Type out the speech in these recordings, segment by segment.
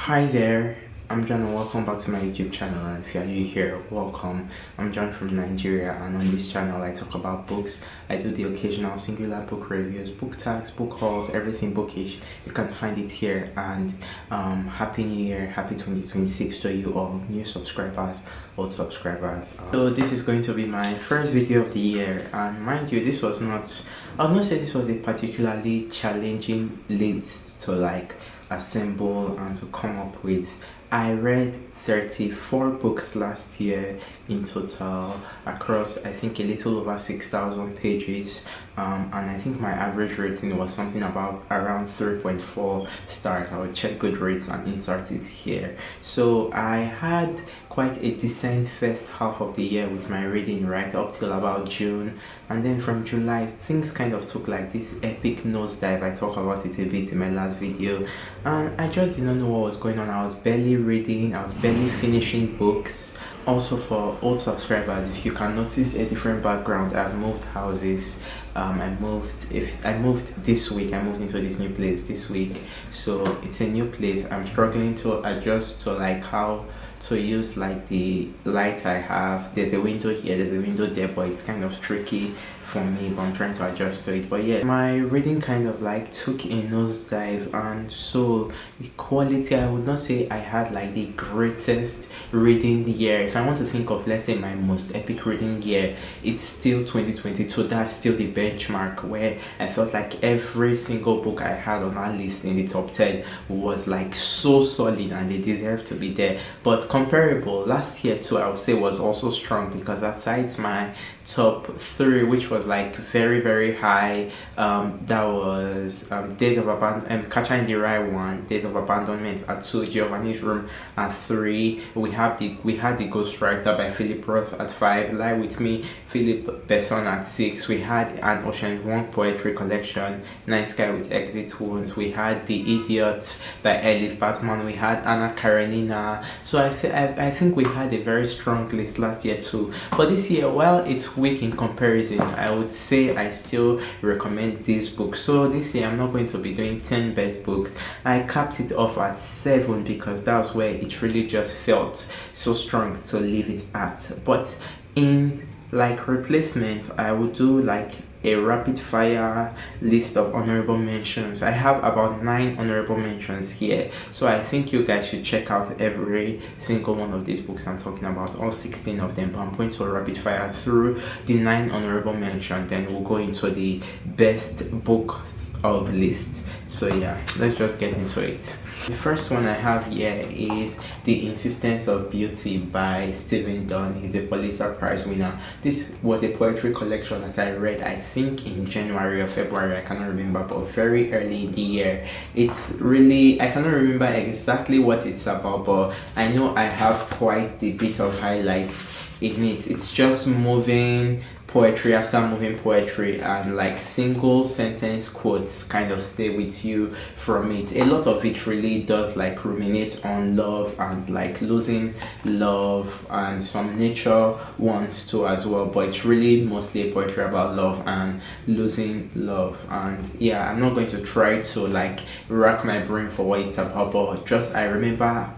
Hi there, I'm John and welcome back to my YouTube channel. And if you're new here, welcome. I'm John from Nigeria, and on this channel I talk about books. I do the occasional singular book reviews, book tags, book hauls, everything bookish. You can find it here. And happy new year, happy 2026 to you all, new subscribers, old subscribers. So this is going to be my first video of the year, and mind you, this was not, I would not say this was a particularly challenging list to assemble and to come up with. I read 34 books last year in total across, I think, a little over 6,000 pages, and I think my average rating was something about around 3.4 stars. I will check Goodreads and insert it here. So I had quite a decent first half of the year with my reading right up till about June, and then from July things kind of took like this epic nosedive. I talked about it a bit in my last video, and I just did not know what was going on. I was barely reading, I was barely finishing books. Also, for old subscribers, if you can notice a different background, I've moved houses. I moved this week. I moved into this new place this week, so it's a new place. I'm struggling to adjust to how to use the light I have. There's a window here, there's a window there, but it's kind of tricky for me, but I'm trying to adjust to it. But yeah, my reading kind of took a nosedive, and so the quality, I would not say I had the greatest reading year. If I want to think of, let's say, my most epic reading year, it's still 2022. That's still the benchmark, where I felt like every single book I had on our list in the top 10 was so solid and they deserve to be there. But comparable last year too, I would say, was also strong, because aside my top 3, which was very very high, that was Days of Abandonment, Catcher in the Rye 1, Days of Abandonment at 2, Giovanni's Room at 3. We had the Ghostwriter by Philip Roth at 5, Lie With Me, Philip Besson at 6. We had an Ocean Vuong poetry collection, Night Sky with Exit Wounds. We had The Idiot by Elif Batman. We had Anna Karenina. So I think we had a very strong list last year too. But this year, while it's weak in comparison, I would say I still recommend this book. So this year I'm not going to be doing 10 best books. I capped it off at 7 because that was where it really just felt so strong to leave it at. But in replacement, I would do a rapid fire list of honorable mentions. I have about 9 honorable mentions here, so I think you guys should check out every single one of these books I'm talking about, all 16 of them. But I'm going to rapid fire through the 9 honorable mentions, then we'll go into the best books of list. So yeah, let's just get into it. The first one I have here is The Insistence of Beauty by Stephen Dunn. He's a Pulitzer Prize winner. This was a poetry collection that I read, I think in January or February, I cannot remember, but very early in the year. It's really, I cannot remember exactly what it's about, but I know I have quite the bit of highlights in it. It's just moving poetry after moving poetry, and single sentence quotes kind of stay with you from it. A lot of it really does ruminate on love and losing love, and some nature ones too as well, but it's really mostly a poetry about love and losing love. And yeah, I'm not going to try to rack my brain for what it's about, but just I remember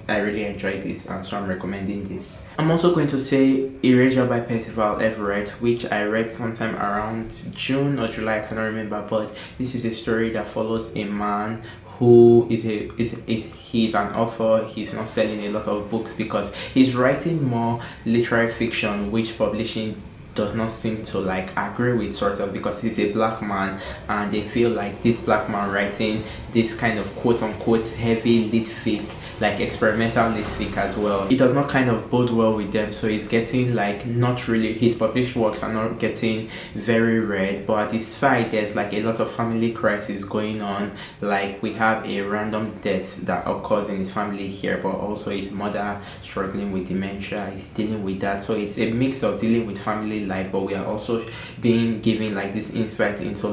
I really enjoyed this, and so I'm recommending this. I'm also going to say Erasure by Percival Everett, which I read sometime around June or July, I cannot remember, but this is a story that follows a man who he's an author. He's not selling a lot of books because he's writing more literary fiction, which publishing does not seem to agree with, sort of, because he's a black man, and they feel this black man writing this kind of quote-unquote heavy lit fic, experimental lit fic as well, it does not kind of bode well with them. So he's getting not really, his published works are not getting very read. But at his side, there's a lot of family crisis going on. We have a random death that occurs in his family here, but also his mother struggling with dementia. He's dealing with that, so it's a mix of dealing with family life, but we are also being given this insight into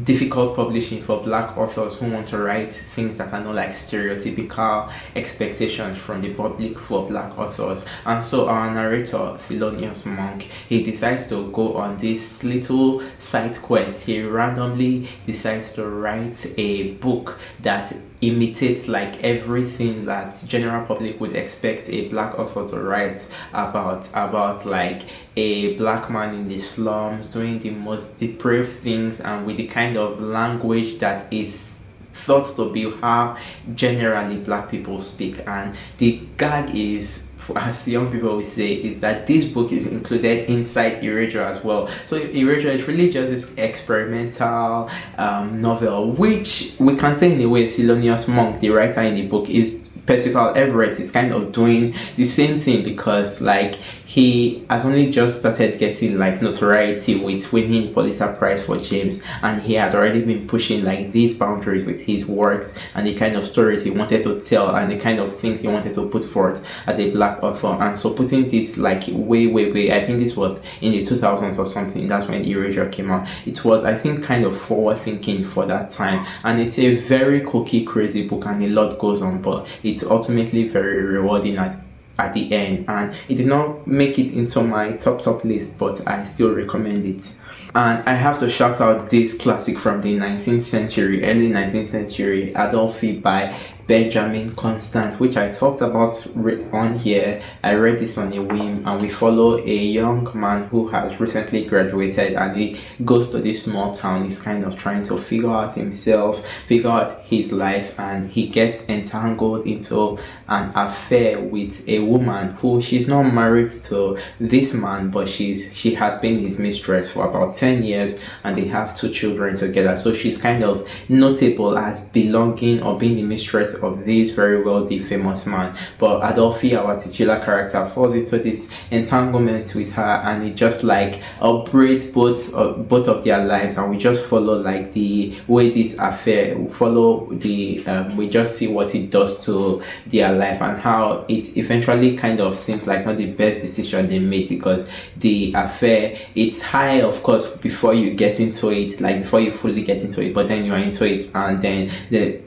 difficult publishing for black authors who want to write things that are not stereotypical expectations from the public for black authors. And so our narrator, Thelonious Monk, he decides to go on this little side quest. He randomly decides to write a book that imitates like everything that general public would expect a black author to write about like a black man in the slums doing the most depraved things, and with the kind of language that is thought to be how generally black people speak. And the gag is, as young people will say, is that this book is included inside Erasure as well. So Erasure is really just this experimental novel, which we can say in a way Thelonious Monk, the writer in the book, is Percival Everett is kind of doing the same thing, because like he has only just started getting like notoriety with winning the Pulitzer Prize for James, and he had already been pushing like these boundaries with his works and the kind of stories he wanted to tell and the kind of things he wanted to put forth as a black author. And so putting this like way, I think this was in the 2000s or something, that's when Erasure came out. It was, I think, kind of forward thinking for that time, and it's a very cookie crazy book and a lot goes on, but it's ultimately very rewarding at the end. And it did not make it into my top list, but I still recommend it. And I have to shout out this classic from the 19th century, early 19th century, Adolphi by Benjamin Constant, which I talked about on here. I read this on a whim, and we follow a young man who has recently graduated, and he goes to this small town. He's kind of trying to figure out himself, figure out his life, and he gets entangled into an affair with a woman who, she's not married to this man, but she has been his mistress for about 10 years, and they have 2 children together. So she's kind of notable as belonging or being the mistress of this very wealthy famous man. But Adolphi, our titular character, falls into this entanglement with her, and it just like upbraids both of their lives. And we just follow like the way this affair, we just see what it does to their life and how it eventually kind of seems like not the best decision they made, because the affair, it's high of course before you get into it, like before you fully get into it, but then you are into it, and then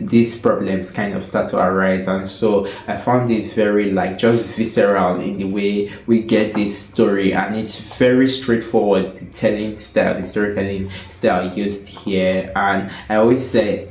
these problems kind of start to arise. And so I found it very like just visceral in the way we get this story, and it's very straightforward, the storytelling style used here. And I always said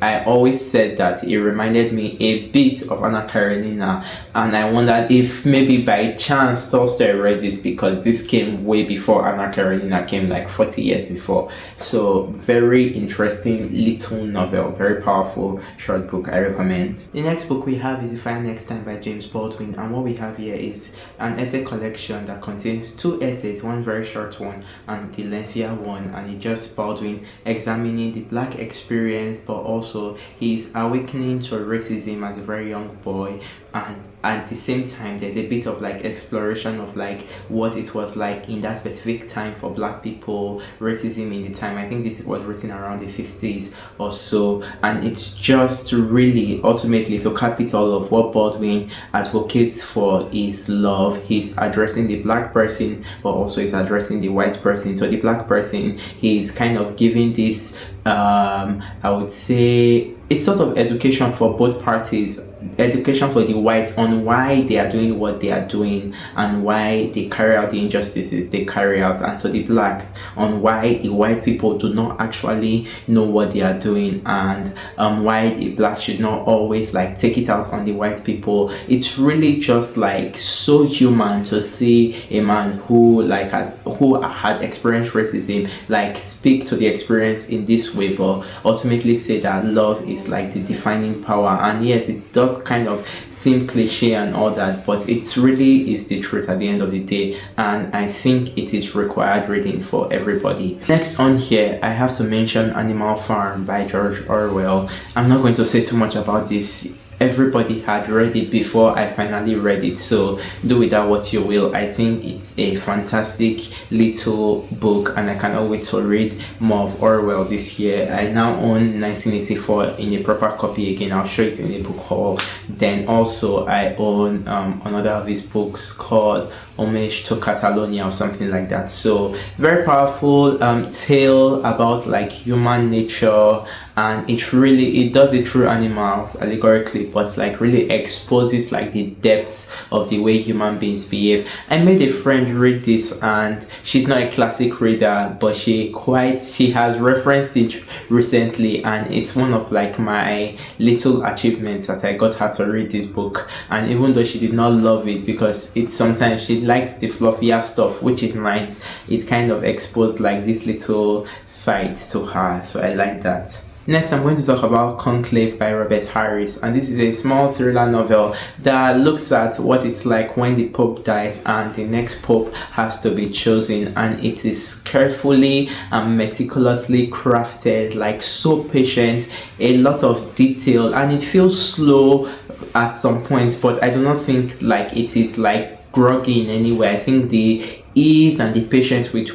that it reminded me a bit of Anna Karenina, and I wondered if maybe by chance Tolstoy read this, because this came way before Anna Karenina came, like 40 years before. So very interesting little novel, very powerful short book. I recommend. The next book we have is The Fire Next Time by James Baldwin, and what we have here is an essay collection that contains 2 essays, one very short one and the lengthier one, and it's just Baldwin examining the black experience, but also his awakening to racism as a very young boy. And at the same time there's a bit of like exploration of like what it was like in that specific time for black people, racism in the time. I think this was written around the 50s or so, and it's just really ultimately, to cap it all off, what Baldwin advocates for is love. He's addressing the black person, but also he's addressing the white person. So the black person, he's kind of giving this I would say it's sort of education for both parties, education for the white on why they are doing what they are doing and why they carry out the injustices they carry out, and so the black on why the white people do not actually know what they are doing, and why the black should not always like take it out on the white people. It's really just like so human to see a man who had experienced racism like speak to the experience in this way, but ultimately say that love is like the defining power. And yes, it does kind of seem cliche and all that, but it really is the truth at the end of the day, and I think it is required reading for everybody. Next on here, I have to mention Animal Farm by George Orwell. I'm not going to say too much about this. Everybody had read it before I finally read it, so do with that what you will. I think it's a fantastic little book, and I cannot wait to read more of Orwell this year. I now own 1984 in a proper copy again. I'll show it in a book haul. Then also I own another of his books called Homage to Catalonia or something like that. So very powerful tale about like human nature and it does it through animals allegorically, but like really exposes like the depths of the way human beings behave. I made a friend read this, and she's not a classic reader, but she has referenced it recently, and it's one of like my little achievements that I got her to read this book. And even though she did not love it, because it's sometimes she likes the fluffier stuff, which is nice, it kind of exposed like this little side to her, so I like that. Next, I'm going to talk about Conclave by Robert Harris, and this is a small thriller novel that looks at what it's like when the Pope dies and the next Pope has to be chosen, and it is carefully and meticulously crafted, like so patient, a lot of detail, and it feels slow at some points, but I do not think like it is like groggy in any way. I think the ease and the patience with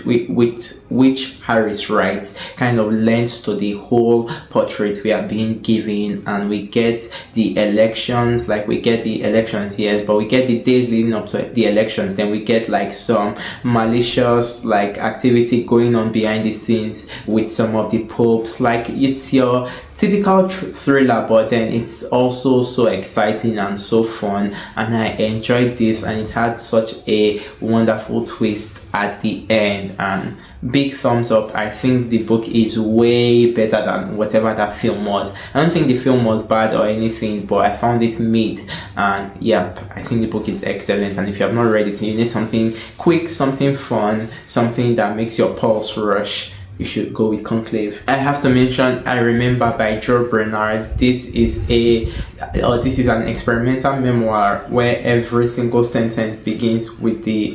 which Harris writes kind of lends to the whole portrait we are being given, and we get the elections, yes, but we get the days leading up to the elections, then we get like some malicious like activity going on behind the scenes with some of the popes. Like it's your typical thriller, but then it's also so exciting and so fun, and I enjoyed this, and it had such a wonderful twist at the end, and big thumbs up. I think the book is way better than whatever that film was. I don't think the film was bad or anything, but I found it mid, and yeah, I think the book is excellent. And if you have not read it and you need something quick, something fun, something that makes your pulse rush, you should go with Conclave. I have to mention I Remember by Joe Bernard. This is an experimental memoir where every single sentence begins with the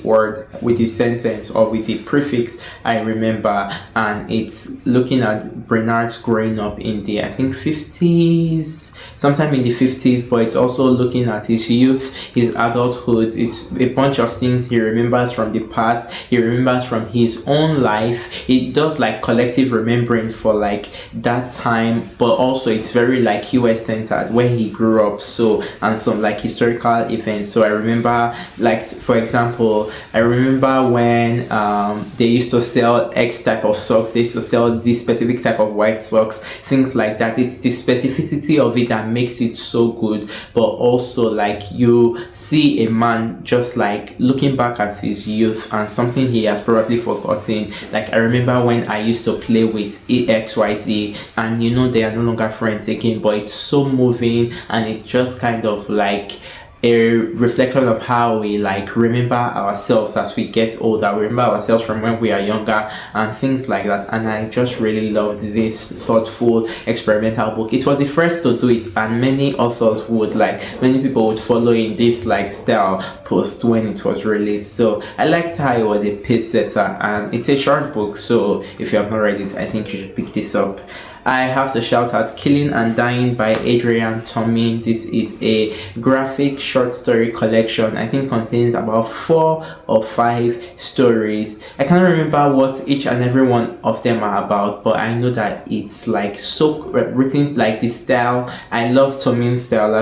sentence or with the prefix I remember, and it's looking at Bernard's growing up in the, I think, 50s, sometime in the 50s, but it's also looking at his youth, his adulthood. It's a bunch of things he remembers from the past, he remembers from his own life. It does like collective remembering for like that time, but also it's very like US centered where he grew up, so, and some like historical events. So I remember, like, for example, I remember when they used to sell X type of socks, they used to sell this specific type of white socks, things like that. It's the specificity of it that makes it so good, but also like you see a man just like looking back at his youth and something he has probably forgotten. Like I remember when I used to play with XYZ, and you know they are no longer friends again, but it's so moving, and it's just kind of like a reflection of how we like remember ourselves as we get older. We remember ourselves from when we are younger and things like that. And I just really loved this thoughtful experimental book. It was the first to do it, and many people would follow in this like style post when it was released. So I liked how it was a pace setter, and it's a short book, so if you have not read it, I think you should pick this up. I have to shout out Killing and Dying by Adrian Tomine. This is a graphic short story collection. I think contains about 4 or 5 stories. I can't remember what each and every one of them are about, but I know that it's like so written like the style. I love Tomine's style.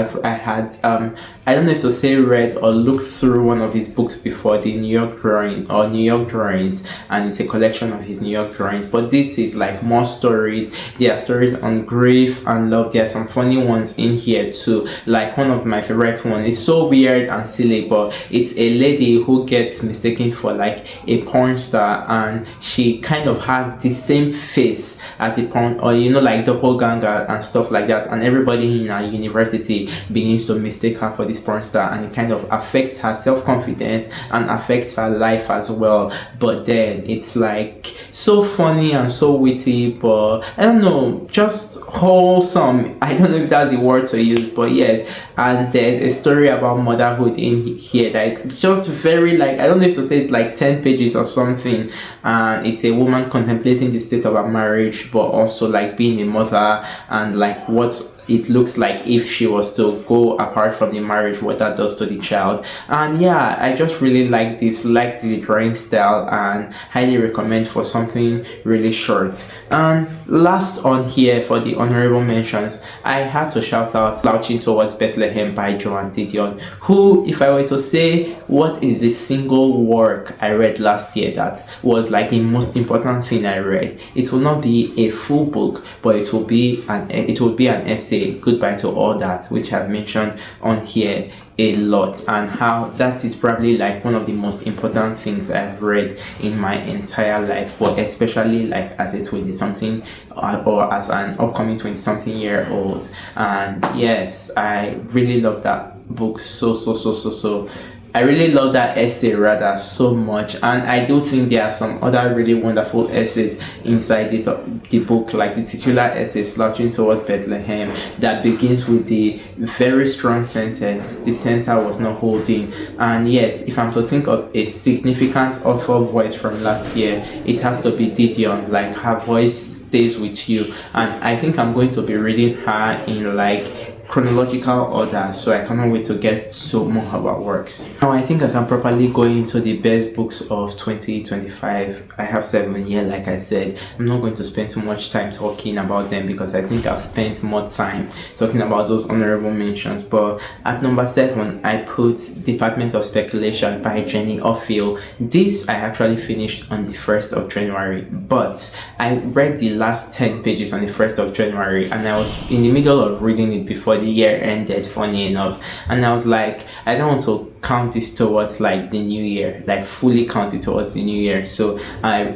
I don't know if to say read or looked through one of his books before, the New York Drawings, and it's a collection of his New York drawings. But this is like more stories. There are stories on grief and love. There are some funny ones in here too. Like one of my favorite ones, it's so weird and silly, but it's a lady who gets mistaken for like a porn star, and she kind of has the same face as a porn, or like doppelganger and stuff like that, and everybody in her university begins to mistake her for this porn star, and it kind of affects her self-confidence and affects her life as well. But then it's like so funny and so witty, but I don't know, just wholesome. I don't know if that's the word to use, but yes. And there's a story about motherhood in here that is just very like, I don't know if to say it's like 10 pages or something, and it's a woman contemplating the state of her marriage, but also like being a mother, and like what it looks like if she was to go apart from the marriage, what that does to the child. And yeah, I just really like this, like the drawing style, and highly recommend for something really short. And last on here for the honorable mentions, I had to shout out Slouching Towards Bethlehem by Joan Didion, who, if I were to say what is the single work I read last year that was like the most important thing I read, it will not be a full book, but it will be an essay, Goodbye to All That, which I've mentioned on here a lot, and how that is probably like one of the most important things I've read in my entire life, but especially like as a 20 something or as an upcoming 20 something year old. And yes, I really love that book so. I really love that essay rather so much, and I do think there are some other really wonderful essays inside the book, like the titular essay Slouching Towards Bethlehem, that begins with the very strong sentence, "The center was not holding." And yes, if I'm to think of a significant author voice from last year, it has to be Didion. Like, her voice stays with you, and I think I'm going to be reading her in like chronological order, so I cannot wait to get to more of our works. Now I think I can properly go into the best books of 2025. I have 7 here, like I said. I'm not going to spend too much time talking about them because I think I've spent more time talking about those honorable mentions. But at number 7, I put Department of Speculation by Jenny Offill. This I actually finished on the 1st of January, but I read the last 10 pages on the 1st of January, and I was in the middle of reading it before the year ended, funny enough, and I was like, I don't want to count this towards like the new year, like fully count it towards the new year. So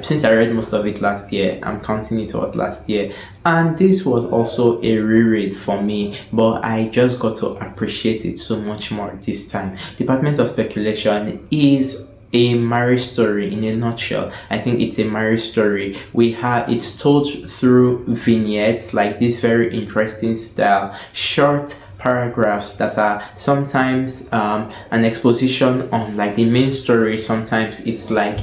since I read most of it last year, I'm counting it towards last year. And this was also a reread for me, but I just got to appreciate it so much more this time. Department of Speculation is a marriage story in a nutshell. I think it's a marriage story. It's told through vignettes, like this very interesting style, short paragraphs that are sometimes an exposition on like the main story. Sometimes it's like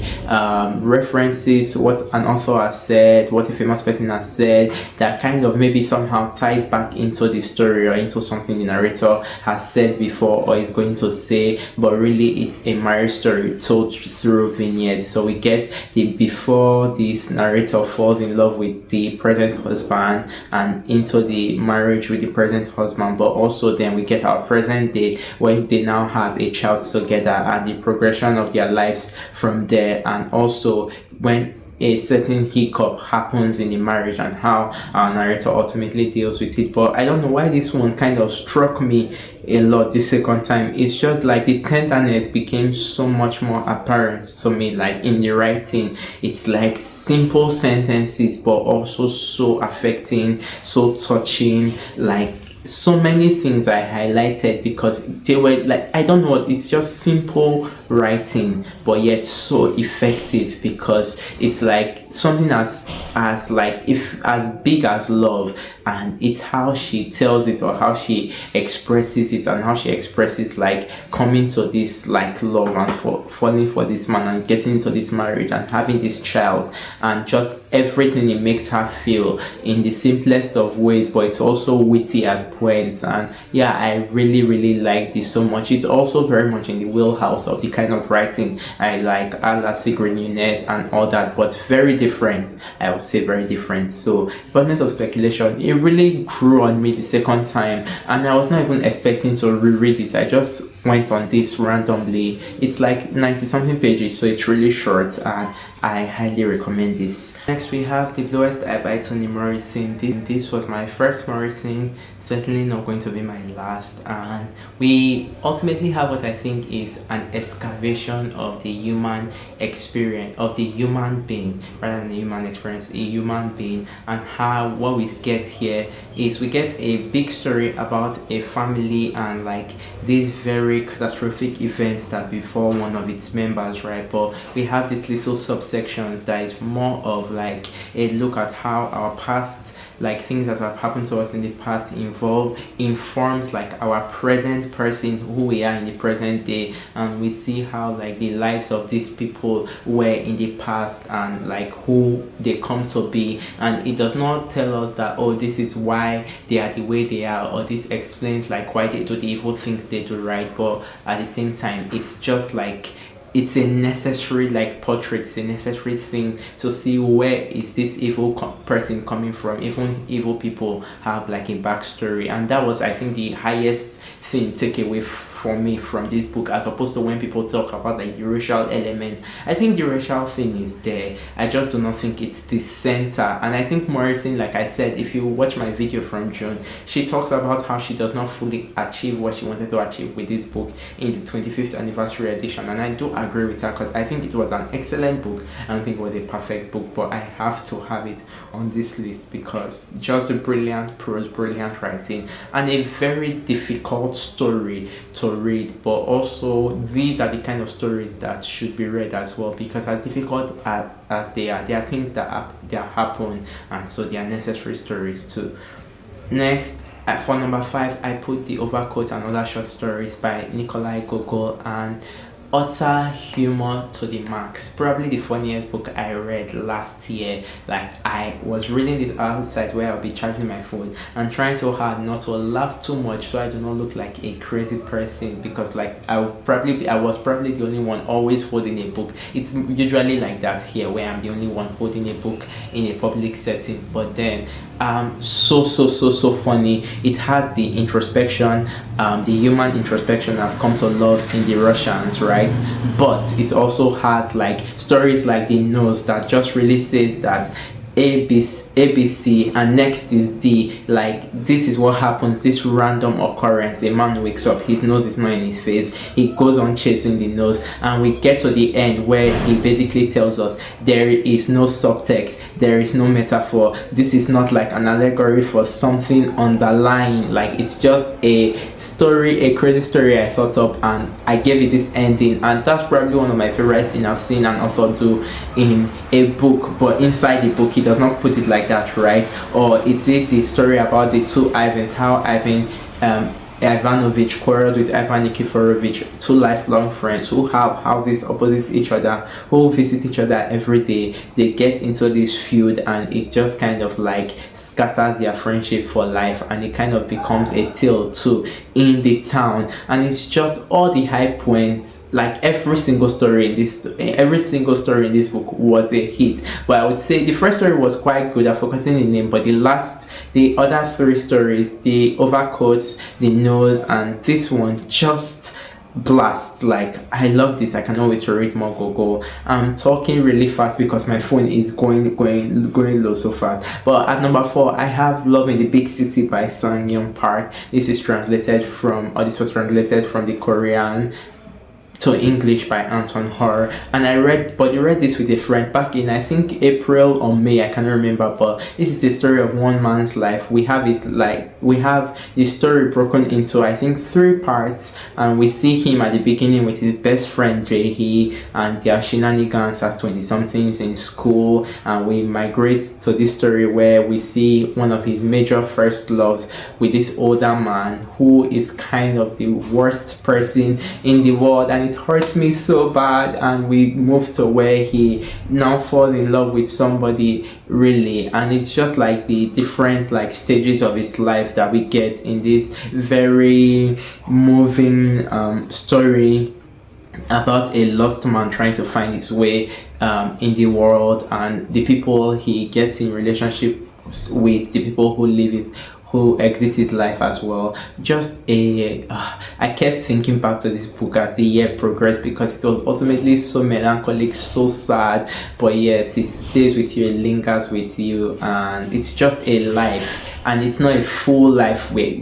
references, what an author has said, what a famous person has said, that kind of maybe somehow ties back into the story or into something the narrator has said before or is going to say, but really it's a marriage story told through vignettes. So we get the before this narrator falls in love with the present husband and into the marriage with the present husband, but also then we get our present day where they now have a child together and the progression of their lives from there, and also when a certain hiccup happens in the marriage and how our narrator ultimately deals with it. But I don't know why this one kind of struck me a lot the second time. It's just like the tenderness became so much more apparent to me, like in the writing. It's like simple sentences but also so affecting, so touching, like so many things I highlighted because they were like, I don't know, it's just simple writing but yet so effective, because it's like something as like if as big as love, and it's how she tells it or how she expresses it, and how she expresses like coming to this like love and for falling for this man and getting into this marriage and having this child, and just everything it makes her feel in the simplest of ways, but it's also witty at points. And yeah, I really like this so much. It's also very much in the wheelhouse of the kind of writing I like, a la Sigrid Nunes and all that, but very different. I would say very different. So Department of Speculation, it really grew on me the second time, and I was not even expecting to reread it. I just went on this randomly. It's like 90 something pages, so it's really short, and I highly recommend this. Next we have The Blowest Eye by Toni Morrison. This was my first Morrison, certainly not going to be my last, and we ultimately have what I think is an excavation of the human experience, of the human being, rather than the human experience, a human being. And how what we get here is we get a big story about a family and like these very catastrophic events that befall one of its members, right? But we have this little subset sections that is more of like a look at how our past, like things that have happened to us in the past, informs like our present person, who we are in the present day, and we see how like the lives of these people were in the past and like who they come to be. And it does not tell us that, oh, this is why they are the way they are, or this explains like why they do the evil things they do, right? But at the same time, it's just like it's a necessary like portrait, it's a necessary thing to see where is this evil person coming from. Even evil people have like a backstory, and that was, I think, the highest thing takeaway for me from this book, as opposed to when people talk about like the racial elements. I think the racial thing is there, I just do not think it's the center. And I think Morrison, like I said, if you watch my video from June, she talks about how she does not fully achieve what she wanted to achieve with this book in the 25th anniversary edition, and I do agree with her, because I think it was an excellent book. I don't think it was a perfect book, but I have to have it on this list because just a brilliant prose, brilliant writing, and a very difficult story to read. But also, these are the kind of stories that should be read as well, because as difficult as they are, there are things that happen, and so they are necessary stories too. Next, for number 5, I put The Overcoat and Other Short Stories by Nikolai Gogol, and utter humor to the max. Probably the funniest book I read last year. Like, I was reading it outside where I'll be charging my phone and trying so hard not to laugh too much so I do not look like a crazy person, because like I was probably the only one always holding a book. It's usually like that here, where I'm the only one holding a book in a public setting. But then so funny. It has the introspection, the human introspection I've come to love in the Russians, right? But it also has like stories like The Nose, that just really says that ABC and next is D. Like, this is what happens, this random occurrence. A man wakes up, his nose is not in his face, he goes on chasing the nose, and we get to the end where he basically tells us there is no subtext, there is no metaphor, this is not like an allegory for something underlying. Like, it's just a story, a crazy story I thought up, and I gave it this ending. And that's probably one of my favorite things I've seen an author do in a book. But inside the book, he does not put it like that, right? Or it's the story about the two Ivans, how Ivan Ivanovich quarreled with Ivan Nikiforovich, two lifelong friends who have houses opposite each other, who visit each other every day. They get into this feud, and it just kind of like scatters their friendship for life, and it kind of becomes a tale too in the town. And it's just all the high points. Like, every single story in this book was a hit. But I would say the first story was quite good. I've forgotten the name, but the other 3 stories, The Overcoat, The Nose, and this one, just blasts. Like, I love this. I cannot wait to read more Gogo. I'm talking really fast because my phone is going low so fast. But at number 4, I have Love in the Big City by Sung Young Park. This was translated from the Korean to English by Anton Hor, and you read this with a friend back in, I think, April or May, I cannot remember. But this is the story of one man's life. We have the story broken into, I think, 3 parts, and we see him at the beginning with his best friend Jae-hee and their shenanigans as 20-somethings in school, and we migrate to this story where we see one of his major first loves with this older man who is kind of the worst person in the world, and it hurts me so bad. And we move to where he now falls in love with somebody, really, and it's just like the different like stages of his life that we get in this very moving story about a lost man trying to find his way in the world, and the people he gets in relationship with, the people who exit his life as well. Just I kept thinking back to this book as the year progressed, because it was ultimately so melancholic, so sad, but yes, it stays with you, it lingers with you, and it's just a life. And it's not a full life we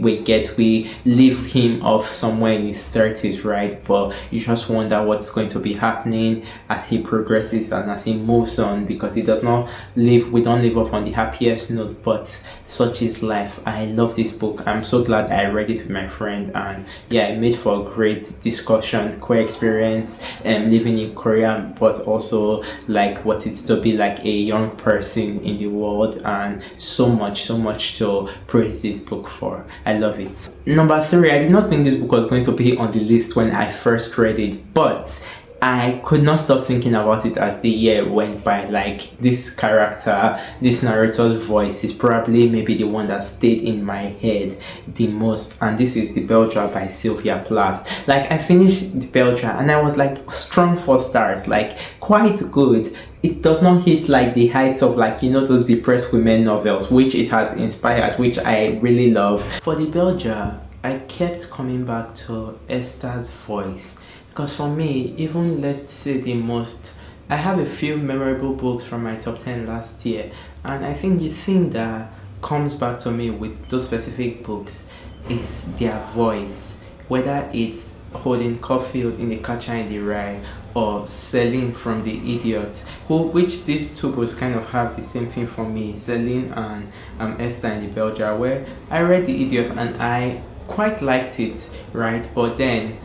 leave him off somewhere in his 30s, right? But you just wonder what's going to be happening as he progresses and as he moves on, because we don't live off on the happiest note, but such is life. I I love this book. I'm so glad I read it with my friend, and yeah, it made for a great discussion, queer experience, living in Korea, but also like what it's to be like a young person in the world, and so much to praise this book for. I love it. Number 3, I did not think this book was going to be on the list when I first read it, but I could not stop thinking about it as the year went by. Like, this character, this narrator's voice is probably maybe the one that stayed in my head the most, and this is The Bell Jar by Sylvia Plath. Like, I finished The Bell Jar and I was like strong 4 stars, like quite good. It does not hit like the heights of, like, you know, those depressed women novels which it has inspired, which I really love. For The Bell Jar, I kept coming back to Esther's voice. Because for me, even let's say I have a few memorable books from my top 10 last year, and I think the thing that comes back to me with those specific books is their voice. Whether it's Holden Caulfield in The Catcher in the Rye or Celine from The Idiot, which these two books kind of have the same thing for me, Celine and Esther in The Bell Jar, where I read The Idiot and I quite liked it, right? But then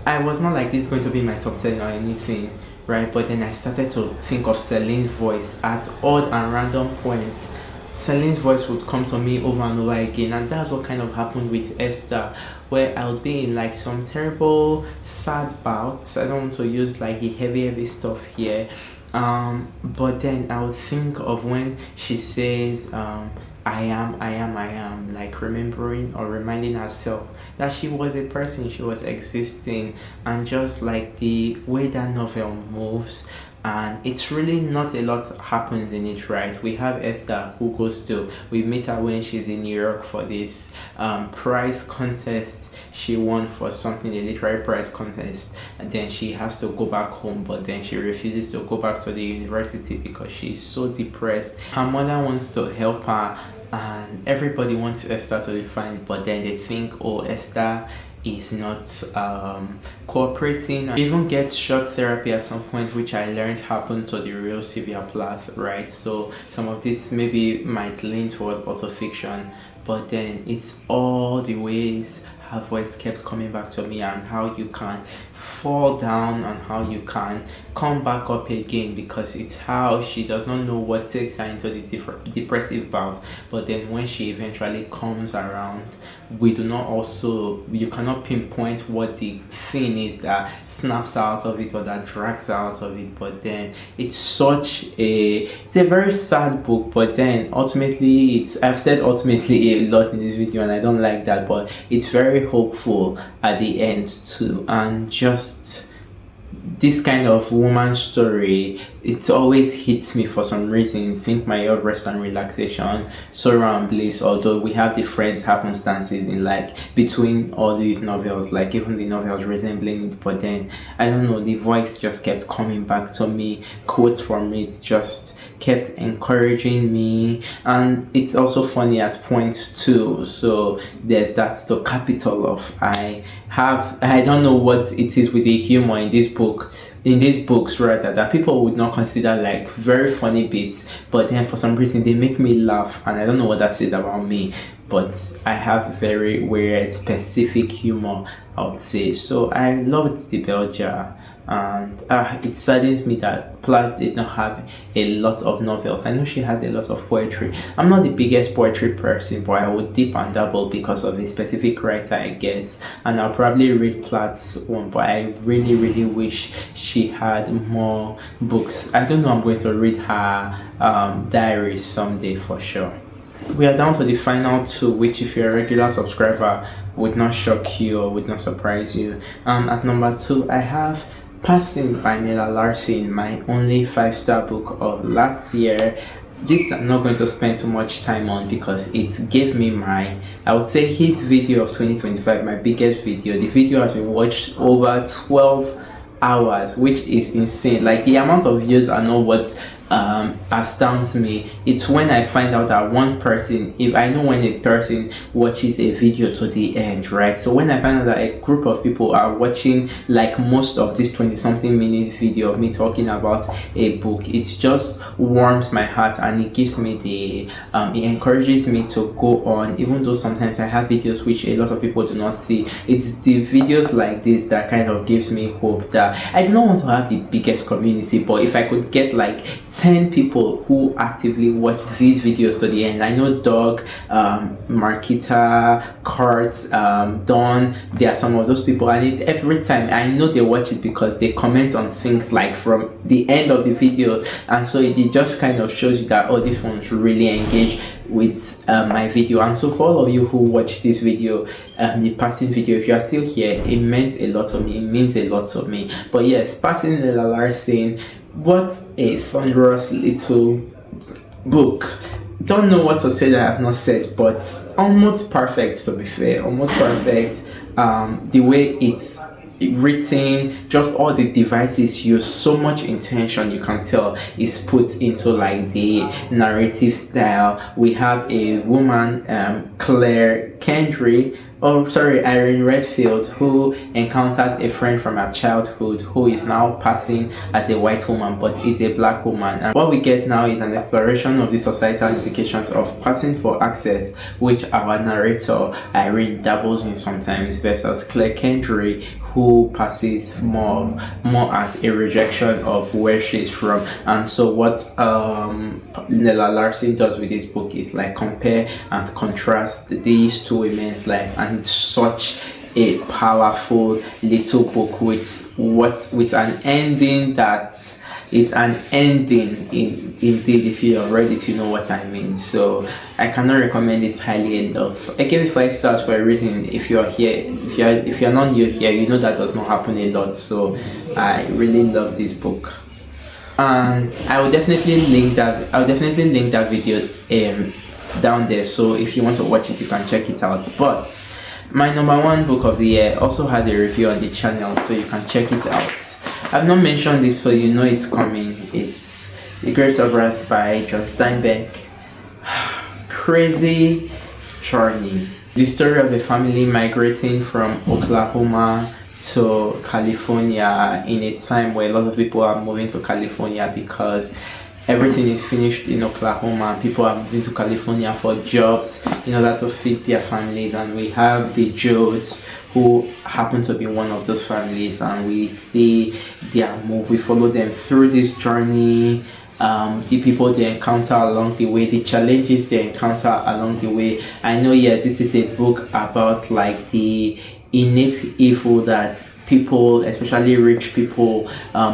I was not like, this is going to be my top 10 or anything, right? But then I started to think of Celine's voice at odd and random points. Celine's voice would come to me over and over again, and that's what kind of happened with Esther, where I would be in like some terrible sad bouts. I don't want to use like the heavy stuff here, but then I would think of when she says I am, like remembering or reminding herself that she was a person, she was existing, and just like the way that novel moves, and it's really not a lot happens in it, right? We have Esther who we meet her when she's in New York for this prize contest she won for something, a literary prize contest, and then she has to go back home, but then she refuses to go back to the university because she's so depressed. Her mother wants to help her, and everybody wants Esther to be fine, but then they think, oh, Esther is not cooperating. I even get shock therapy at some point, which I learned happened to the real Sylvia Plath, right? So some of this maybe might lean towards autofiction, but then it's all the ways her voice kept coming back to me, and how you can fall down and how you can come back up again, because it's how she does not know what takes her into the depressive bout, but then when she eventually comes around, you cannot pinpoint what the thing is that snaps her out of it or that drags her out of it. But then it's a very sad book, but then ultimately I've said ultimately a lot in this video, and I don't like that, but it's very hopeful at the end too. And just this kind of woman story, it always hits me for some reason. Think my own rest and relaxation, sorrow and bliss, although we have different happenstances in like between all these novels, like even the novels resembling it, but then I don't know, the voice just kept coming back to me, quotes from it just kept encouraging me, and it's also funny at points too. So there's that to capital of. I don't know what it is with the humor in these books rather, that people would not consider like very funny bits, but then for some reason they make me laugh, and I don't know what that says about me, but I have very weird specific humor, I would say. So I loved The Bell Jar, and it saddens me that Plath did not have a lot of novels. I know she has a lot of poetry. I'm not the biggest poetry person, but I would dip and dabble because of a specific writer, I guess, and I'll probably read Plath's one, but I really wish she had more books. I don't know, I'm going to read her diaries someday for sure. We are down to the final 2, which if you're a regular subscriber would not shock you or would not surprise you. At number 2, I have Passing by Nella Larsen, my only 5-star book of last year. This I'm not going to spend too much time on because it gave me my, I would say, hit video of 2025, my biggest video. The video has been watched over 12 hours, which is insane. Like, the amount of views are not what astounds me. It's when I find out that one person, if I know when a person watches a video to the end, right? So when I find out that a group of people are watching like most of this 20 something minute video of me talking about a book, it just warms my heart, and it gives me the it encourages me to go on, even though sometimes I have videos which a lot of people do not see. It's the videos like this that kind of gives me hope that I do not want to have the biggest community, but if I could get like 10 people who actively watch these videos to the end. I know Doug, Marquita, Kurt, Don, there are some of those people, and it's every time I know they watch it because they comment on things like from the end of the video, and so it just kind of shows you that, oh, this one's really engaged with my video. And so for all of you who watch this video, the passing video, if you are still here, it meant a lot to me. It means a lot to me. But yes, passing Lela Larson, what a thunderous little book. Don't know what to say that I have not said, but almost perfect, to be fair. Almost perfect. The way it's written, just all the devices use, so much intention, you can tell, is put into like the narrative style. We have a woman, Claire Kendry, Irene Redfield, who encounters a friend from her childhood who is now passing as a white woman but is a black woman. And what we get now is an exploration of the societal implications of passing for access, which our narrator Irene dabbles in sometimes, versus Claire Kendry, who passes more as a rejection of where she's from. And so what Lela Larson does with this book is like compare and contrast these two women's life, and it's such a powerful little book with an ending that is an ending indeed. If you have read it, you know what I mean. So I cannot recommend this highly enough. I gave it 5 stars for a reason. If you're here, if you're not new here, you know that does not happen a lot. So I really love this book, and I will definitely link that video down there. So if you want to watch it, you can check it out. But my number 1 book of the year also had a review on the channel, so you can check it out. I've not mentioned this, so you know it's coming. It's The Grapes of Wrath by John Steinbeck. Crazy journey. The story of a family migrating from Oklahoma to California in a time where a lot of people are moving to California because everything is finished in Oklahoma. People are moving to California for jobs in order to feed their families, and we have the Joes, who happen to be one of those families, and we see their move. We follow them through this journey, the people they encounter along the way, the challenges they encounter along the way. I know, yes, this is a book about like the innate evil that people, especially rich people,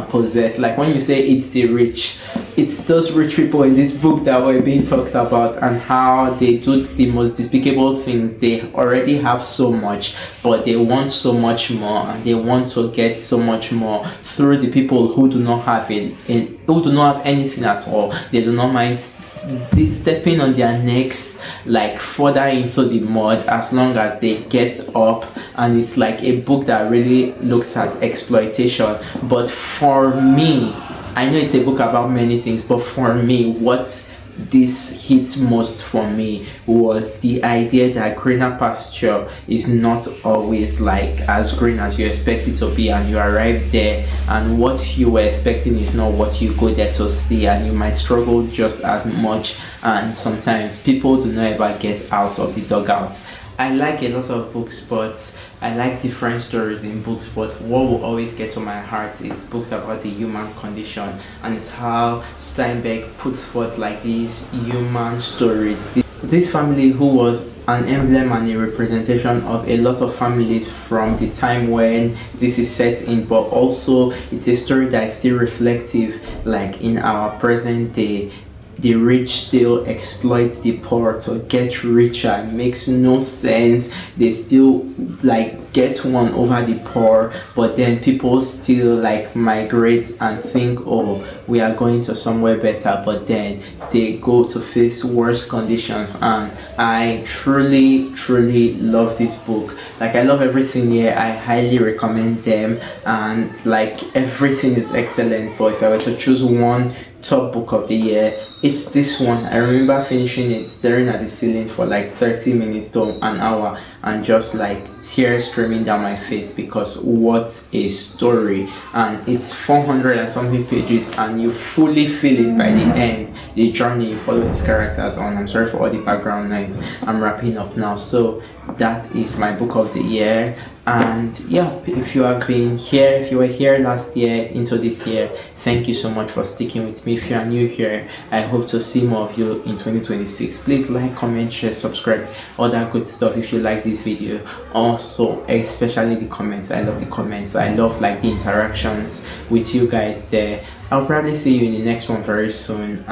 possess. Like when you say it's the rich, it's those rich people in this book that were being talked about, and how they do the most despicable things. They already have so much, but they want so much more, and they want to get so much more through the people who do not have who do not have anything at all. They do not mind stepping on their necks like further into the mud as long as they get up. And it's like a book that really looks at exploitation. But for me, I know it's a book about many things, but for me, what this hit most for me was the idea that greener pasture is not always like as green as you expect it to be, and you arrive there and what you were expecting is not what you go there to see, and you might struggle just as much, and sometimes people do not ever get out of the dugout. I like a lot of books, but I like different stories in books, but what will always get to my heart is books about the human condition, and it's how Steinbeck puts forth like these human stories. This family, who was an emblem and a representation of a lot of families from the time when this is set in, but also it's a story that is still reflective like in our present day. The rich still exploit the poor to get richer. It makes no sense. They still like get one over the poor, but then people still like migrate and think, oh, we are going to somewhere better, but then they go to face worse conditions. And I truly love this book. Like, I love everything here. I highly recommend them, and like everything is excellent. But if I were to choose one top book of the year, it's this one. I remember finishing it, staring at the ceiling for like 30 minutes to an hour, and just like tears streaming down my face, because what a story. And it's 400 and something pages, and you fully feel it by the end, the journey you follow these characters on. I'm sorry for all the background noise. I'm wrapping up now. So that is my book of the year. And yeah, if you have been here, if you were here last year into this year, thank you so much for sticking with me. If you are new here, I hope to see more of you in 2026. Please like, comment, share, subscribe, all that good stuff if you like this video. Also, especially the comments. I love the comments. I love like the interactions with you guys there. I'll probably see you in the next one very soon.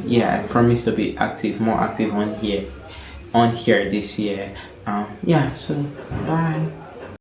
Yeah, I promise to be active, more active on here this year. Yeah, so bye.